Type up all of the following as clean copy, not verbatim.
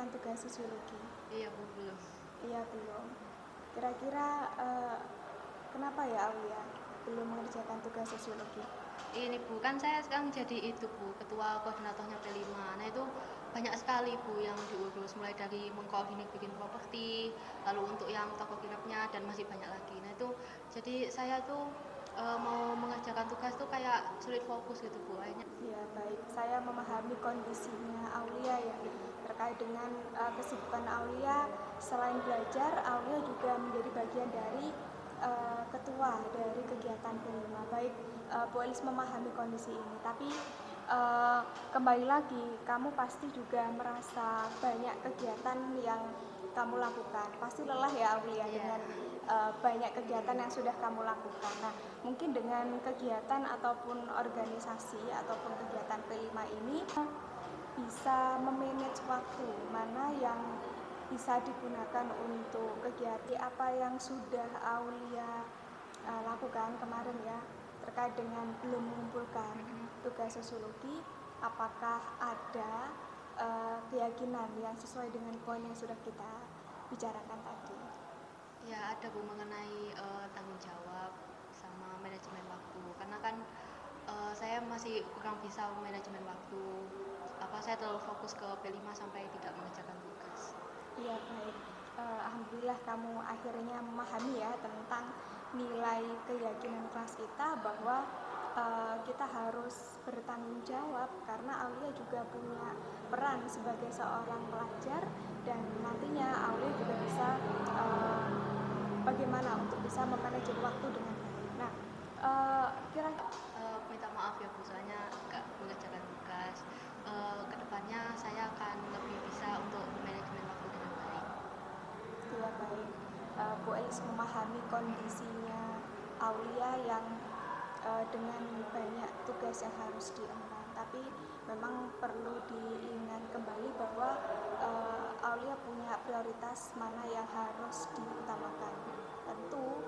mengerjakan tugas sosiologi? Iya Bu, belum. Iya, belum. Kira-kira kenapa ya Aulia belum mengerjakan tugas sosiologi? Ini Bu, kan saya sekarang jadi itu Bu, ketua koordinatornya P5. Nah itu banyak sekali Bu yang diurus, mulai dari mengkoordinir bikin properti, lalu untuk yang toko kirapnya dan masih banyak lagi. Nah itu jadi saya tuh mau mengerjakan tugas tuh kayak sulit fokus gitu Bu. Akhirnya Ya, baik. Saya memahami kondisinya Aulia ya. Terkait dengan kesibukan Aulia, selain belajar, Aulia juga menjadi bagian dari ketua dari kegiatan P5. Baik, Bu Elis memahami kondisi ini. Tapi kembali lagi, kamu pasti juga merasa banyak kegiatan yang kamu lakukan. Pasti lelah ya Aulia iya. dengan banyak kegiatan yang sudah kamu lakukan. Nah, mungkin dengan kegiatan ataupun organisasi ataupun kegiatan P5 ini bisa memanage waktu mana yang bisa digunakan untuk kegiatan apa yang sudah Aulia lakukan kemarin ya terkait dengan belum mengumpulkan tugas sosiologi, apakah ada keyakinan yang sesuai dengan poin yang sudah kita bicarakan tadi? Ya ada Bu mengenai tanggung jawab sama manajemen waktu. Karena kan saya masih kurang bisa manajemen waktu. Saya terlalu fokus ke P5 sampai tidak mengerjakan tugas. Iya, baik. Alhamdulillah kamu akhirnya memahami ya tentang nilai keyakinan kelas kita bahwa kita harus bertanggung jawab karena Aulia juga punya peran sebagai seorang pelajar dan nantinya Aulia juga bisa uh, bagaimana untuk bisa memanage waktu dengan baik. Nah, kira-kira Minta maaf ya Bu, soalnya nggak mengerjakan tugas. Kedepannya saya akan lebih bisa untuk manajemen waktu dengan baik. ya baik, Bu Elis memahami kondisinya Aulia yang dengan banyak tugas yang harus diemban, tapi memang perlu diingat kembali bahwa Aulia punya prioritas mana yang harus diutamakan. Tentu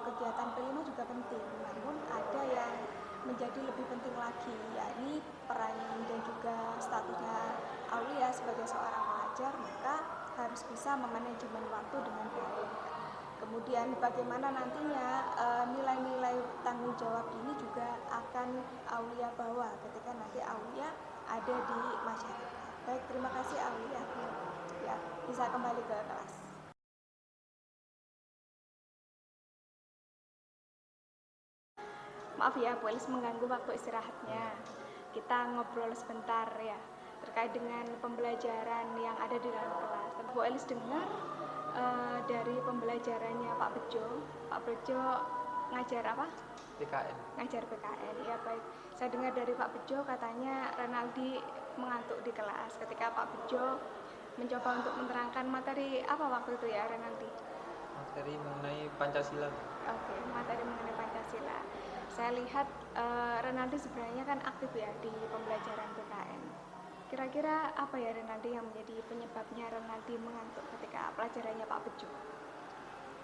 kegiatan P5 juga penting, namun ada yang menjadi lebih penting lagi, yakni peran dan juga statusnya Aulia sebagai seorang pelajar, maka harus bisa memanajemen waktu dengan baik. Kemudian bagaimana nantinya nilai-nilai tanggung jawab ini juga akan Aulia bawa ketika nanti Aulia ada di masyarakat. Baik, terima kasih Aulia. Ya, bisa kembali ke kelas. Maaf ya, Bu Elis mengganggu waktu istirahatnya. Kita ngobrol sebentar ya terkait dengan pembelajaran yang ada di dalam kelas. Bu Elis dengar dari pembelajarannya Pak Bejo. Pak Bejo ngajar apa? PKN. Ngajar PKN. Ya baik. Saya dengar dari Pak Bejo katanya Renaldi mengantuk di kelas ketika Pak Bejo mencoba untuk menerangkan materi apa waktu itu ya Renaldi? Materi mengenai Pancasila. Oke, materi mengenai Pancasila. Saya lihat Renaldi sebenarnya kan aktif ya di pembelajaran PKN. Kira-kira apa ya Renaldi yang menjadi penyebabnya Renaldi mengantuk ketika pelajarannya Pak Bejo?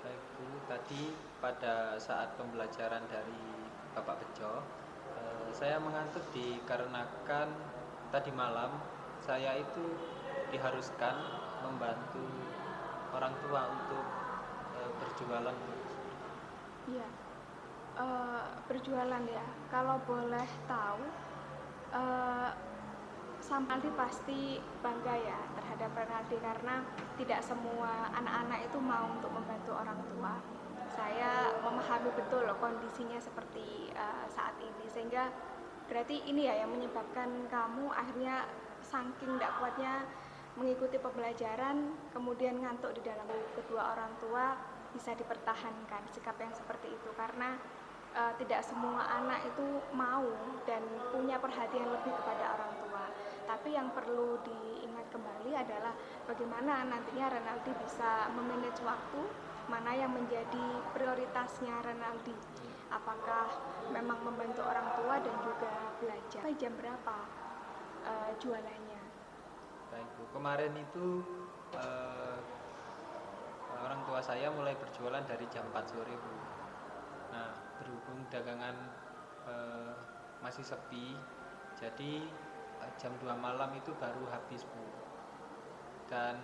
Baik Bu, tadi pada saat pembelajaran dari Bapak Bejo, saya mengantuk dikarenakan tadi malam saya itu diharuskan membantu orang tua untuk berjualan. Iya, berjualan ya. Kalau boleh tahu, uh, Sampaldi pasti bangga ya terhadap Renaldi karena tidak semua anak-anak itu mau untuk membantu orang tua. Saya memahami betul loh kondisinya seperti saat ini sehingga berarti ini ya yang menyebabkan kamu akhirnya saking tidak kuatnya mengikuti pembelajaran kemudian ngantuk di dalam kedua orang tua bisa dipertahankan sikap yang seperti itu karena tidak semua anak itu mau dan punya perhatian lebih kepada orang tua. Tapi yang perlu diingat kembali adalah bagaimana nantinya Renaldi bisa memanage waktu, mana yang menjadi prioritasnya Renaldi. Apakah memang membantu orang tua dan juga belajar. Jam berapa jualannya? Baik Bu, kemarin itu orang tua saya mulai berjualan dari jam 4 sore Bu. Nah, berhubung dagangan masih sepi, jadi jam 2 malam itu baru habis Bu. dan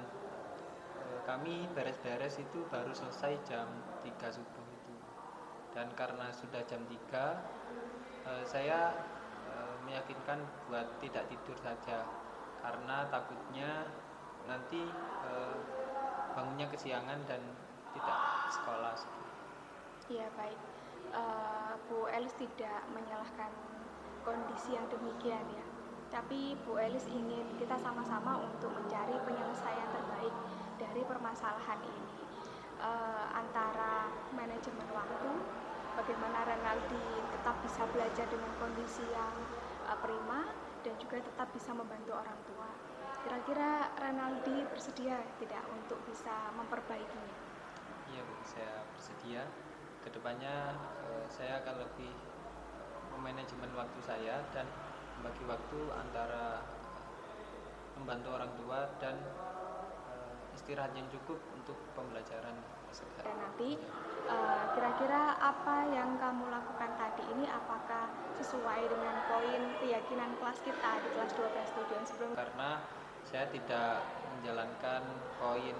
kami beres-beres itu baru selesai jam 3 subuh itu. Dan karena sudah jam 3, saya meyakinkan buat tidak tidur saja karena takutnya nanti bangunnya kesiangan dan tidak sekolah. Ya baik, Bu Elis tidak menyalahkan kondisi yang demikian ya. Tapi Bu Elis ingin kita sama-sama untuk mencari penyelesaian terbaik dari permasalahan ini, antara manajemen waktu, bagaimana Renaldi tetap bisa belajar dengan kondisi yang prima dan juga tetap bisa membantu orang tua. Kira-kira Renaldi bersedia tidak untuk bisa memperbaikinya? Iya Bu, saya bersedia. Kedepannya saya akan lebih memanajemen waktu saya dan membagi waktu antara membantu orang tua dan istirahat yang cukup untuk pembelajaran. Dan nanti kira-kira apa yang kamu lakukan tadi ini apakah sesuai dengan poin keyakinan kelas kita di kelas 12 tujuan sebelum? Karena saya tidak menjalankan poin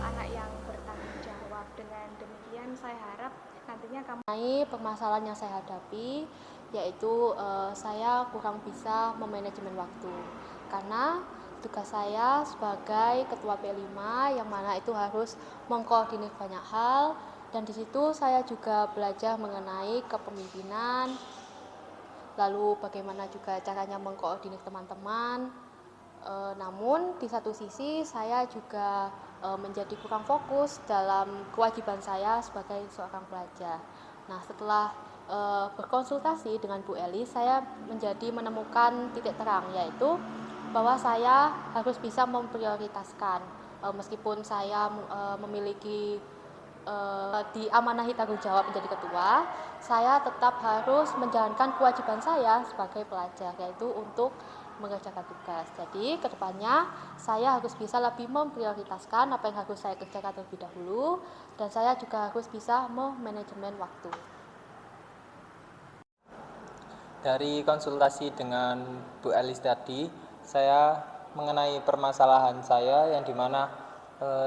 anak yang bertanggung jawab. Dengan demikian saya harap nantinya kamu Mengenai permasalahan yang saya hadapi, yaitu saya kurang bisa memanajemen waktu karena tugas saya sebagai ketua P5 yang mana itu harus mengkoordinir banyak hal, dan di situ saya juga belajar mengenai kepemimpinan, lalu bagaimana juga caranya mengkoordinir teman-teman. Namun di satu sisi saya juga menjadi kurang fokus dalam kewajiban saya sebagai seorang pelajar. Nah, setelah berkonsultasi dengan Bu Elis, saya menemukan titik terang, yaitu bahwa saya harus bisa memprioritaskan, meskipun saya memiliki diamanahi tanggung jawab menjadi ketua, saya tetap harus menjalankan kewajiban saya sebagai pelajar, yaitu untuk mengerjakan tugas. Jadi kedepannya saya harus bisa lebih memprioritaskan apa yang harus saya kerjakan terlebih dahulu, dan saya juga harus bisa memanajemen waktu. Dari konsultasi dengan Bu Elis tadi, saya mengenai permasalahan saya yang dimana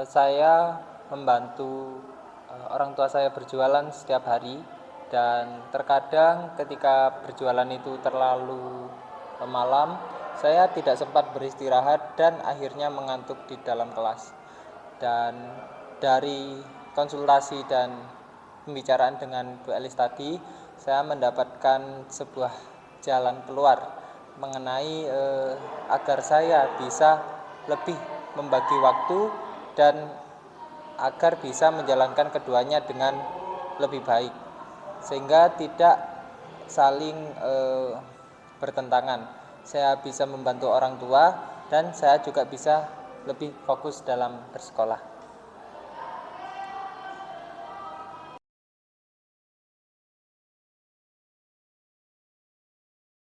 saya membantu orang tua saya berjualan setiap hari, dan terkadang ketika berjualan itu terlalu malam, saya tidak sempat beristirahat dan akhirnya mengantuk di dalam kelas. Dan dari konsultasi dan pembicaraan dengan Bu Elis tadi, saya mendapatkan sebuah jalan keluar mengenai agar saya bisa lebih membagi waktu dan agar bisa menjalankan keduanya dengan lebih baik, sehingga tidak saling bertentangan. Saya bisa membantu orang tua dan saya juga bisa lebih fokus dalam bersekolah.